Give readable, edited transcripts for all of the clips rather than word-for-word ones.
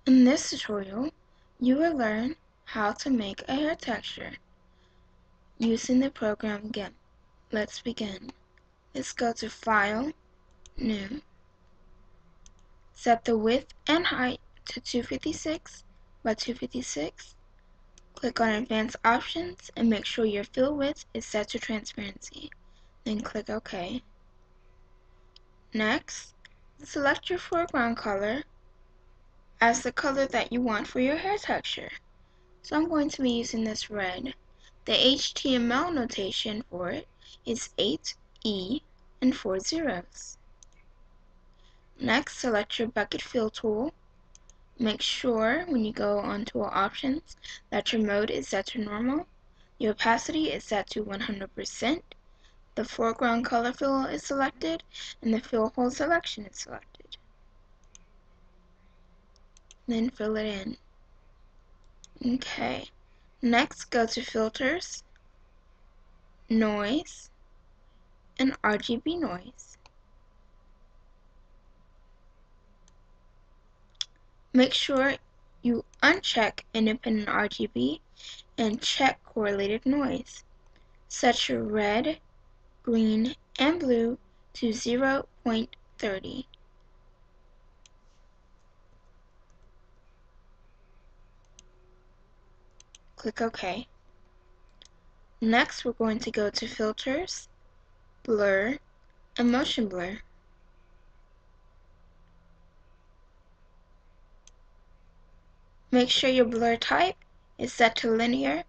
In this tutorial, you will learn how to make a hair texture using the program GIMP. Let's begin. Let's go to File, New. Set the width and height to 256 by 256. Click on Advanced Options and make sure your fill width is set to transparency. Then click OK. Next, select your foreground color as the color that you want for your hair texture. So I'm going to be using this red. The HTML notation for it is 8E and 4 zeros. Next, select your bucket fill tool. Make sure when you go on tool options that your mode is set to normal, your opacity is set to 100%, the foreground color fill is selected, and the fill hole selection is selected. Then fill it in. Okay. Next, go to Filters, Noise, and RGB Noise. Make sure you uncheck Independent RGB and check Correlated Noise. Set your red, green, and blue to 0.30. Click OK. Next, we're going to go to Filters, Blur, and Motion Blur. Make sure your blur type is set to linear,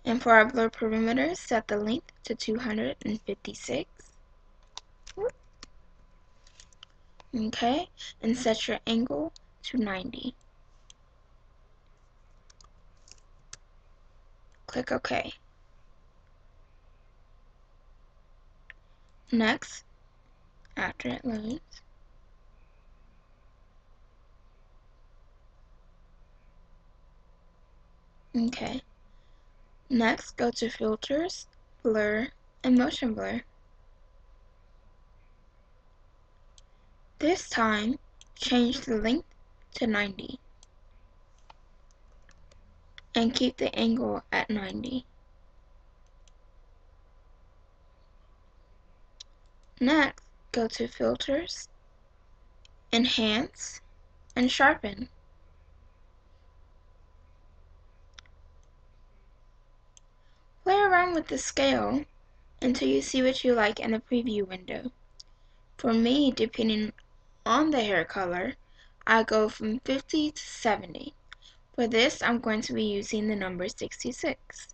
and for our blur perimeter, set the length to 256. Okay, and set your angle to 90. Click OK. Next, after it loads, okay. Next, go to Filters, Blur, and Motion Blur. This time, change the length to 90 and keep the angle at 90. Next, go to Filters, Enhance, and Sharpen. Play around with the scale until you see what you like in the preview window. For me, depending on the hair color, I go from 50 to 70. For this, I'm going to be using the number 66.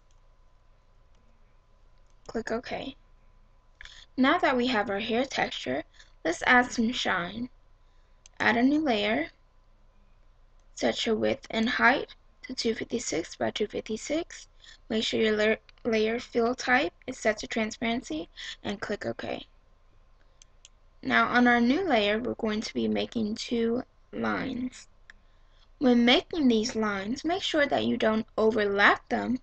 Click OK. Now that we have our hair texture, let's add some shine. Add a new layer. Set your width and height to 256 by 256. Make sure your layer fill type is set to transparency and click OK. Now on our new layer, we're going to be making two lines. When making these lines, make sure that you don't overlap them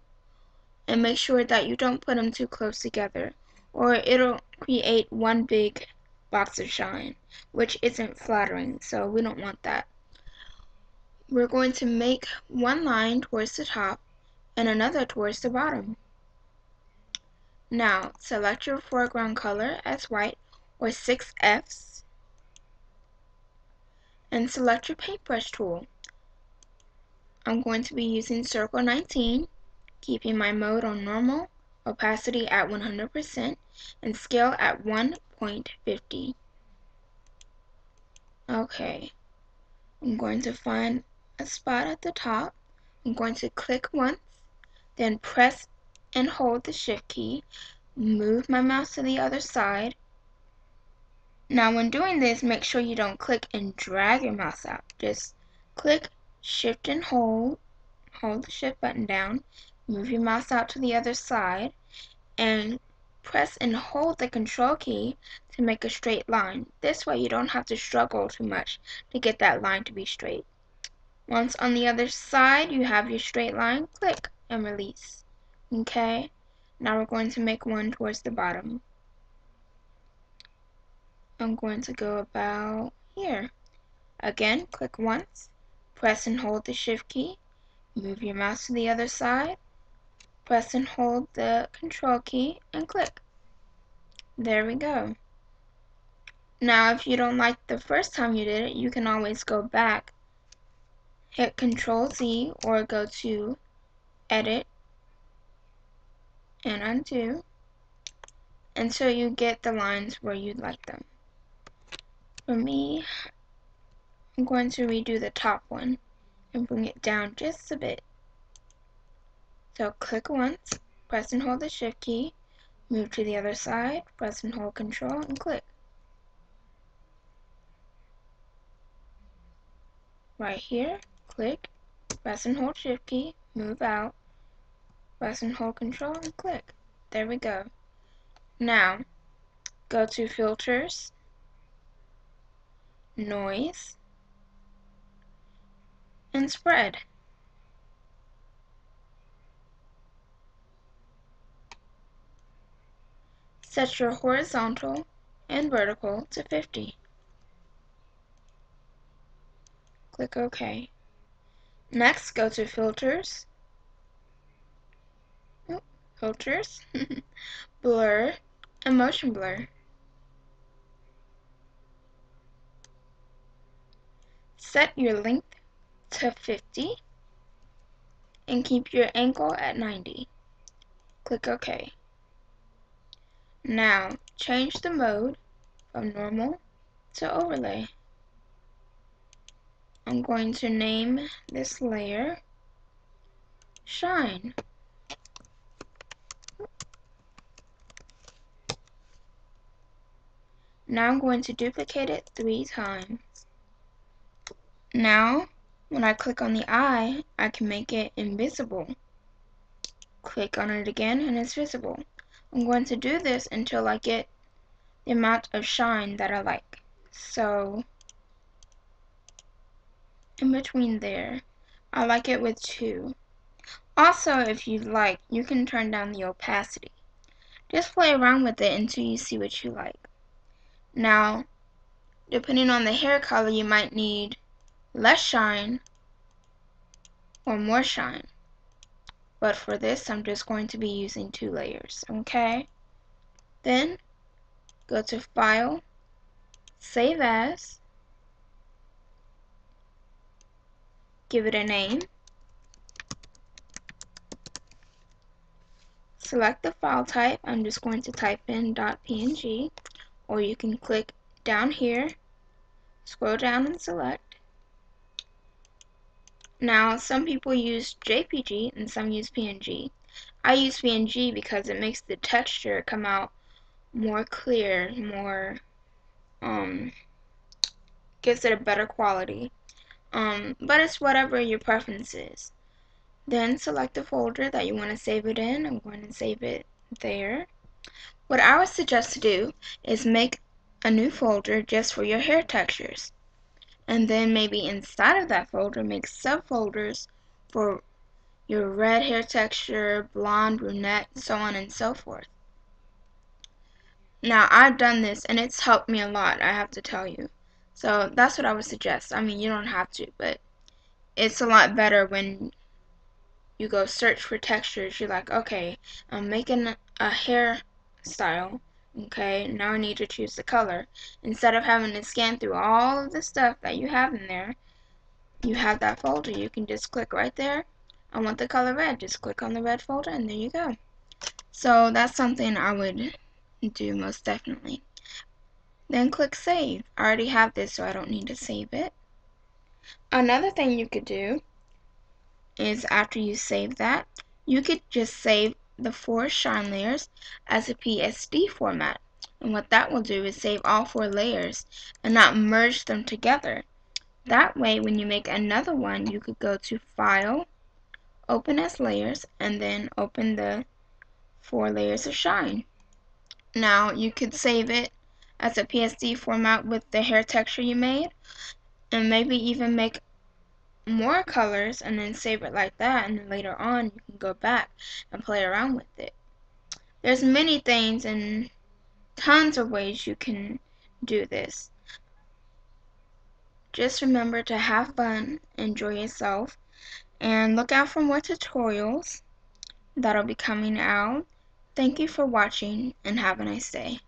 and make sure that you don't put them too close together, or it'll create one big box of shine, which isn't flattering, so we don't want that. We're going to make one line towards the top and another towards the bottom. Now, select your foreground color as white or 6 Fs and select your paintbrush tool. I'm going to be using Circle 19, keeping my mode on normal, opacity at 100%, and scale at 1.50. Okay, I'm going to find a spot at the top. I'm going to click once, then press and hold the Shift key, move my mouse to the other side. Now when doing this, make sure you don't click and drag your mouse out. Just click, Shift and hold the Shift button down, move your mouse out to the other side, and press and hold the Control key to make a straight line. This way you don't have to struggle too much to get that line to be straight. Once on the other side you have your straight line, click and release. Okay, now we're going to make one towards the bottom. I'm going to go about here. Again, click once, press and hold the shift key, move your mouse to the other side, press and hold the control key, and click. There we go. Now if you don't like the first time you did it, you can always go back, hit Control Z, or go to Edit and Undo until you get the lines where you'd like them. For me, I'm going to redo the top one and bring it down just a bit. So click once, press and hold the shift key, move to the other side, press and hold Control, and click. Right here, click, press and hold shift key, move out, press and hold Control, and click. There we go. Now, go to Filters, Noise, and Spread. Set your horizontal and vertical to 50. Click OK. Next, go to Filters, Filters, Blur, and Motion Blur. Set your length to 50 and keep your angle at 90. Click OK. Now, change the mode from normal to overlay. I'm going to name this layer Shine. Now I'm going to duplicate it 3 times. Now, when I click on the eye, I can make it invisible. Click on it again and it's visible. I'm going to do this until I get the amount of shine that I like. So, in between there, I like it with 2. Also, if you like, you can turn down the opacity. Just play around with it until you see what you like. Now, depending on the hair color, you might need less shine or more shine. But for this, I'm just going to be using 2 layers, okay? Then, go to File, Save As, give it a name, select the file type. I'm just going to type in .png, or you can click down here, scroll down and select. Now, some people use JPG and some use PNG. I use PNG because it makes the texture come out more clear, more, gives it a better quality. But it's whatever your preference is. Then select the folder that you want to save it in. I'm going to save it there. What I would suggest to do is make a new folder just for your hair textures. And then maybe inside of that folder make subfolders for your red hair texture, blonde, brunette, so on and so forth. Now, I've done this and it's helped me a lot, I have to tell you. So that's what I would suggest. I mean, you don't have to, but it's a lot better when you go search for textures. You're like, okay, I'm making a hairstyle. Okay, now I need to choose the color. Instead of having to scan through all of the stuff that you have in there, you have that folder. You can just click right there. I want the color red. Just click on the red folder and there you go. So that's something I would do most definitely. Then click save. I already have this, so I don't need to save it. Another thing you could do is after you save that, you could just save the 4 shine layers as a PSD format. And what that will do is save all 4 layers and not merge them together. That way, when you make another one, you could go to File, Open as Layers, and then open the 4 layers of shine. Now, you could save it as a PSD format with the hair texture you made, and maybe even make more colors and then save it like that, and then later on you can go back and play around with it. There's many things and tons of ways you can do this. Just remember to have fun, enjoy yourself, and look out for more tutorials that'll be coming out. Thank you for watching, and have a nice day.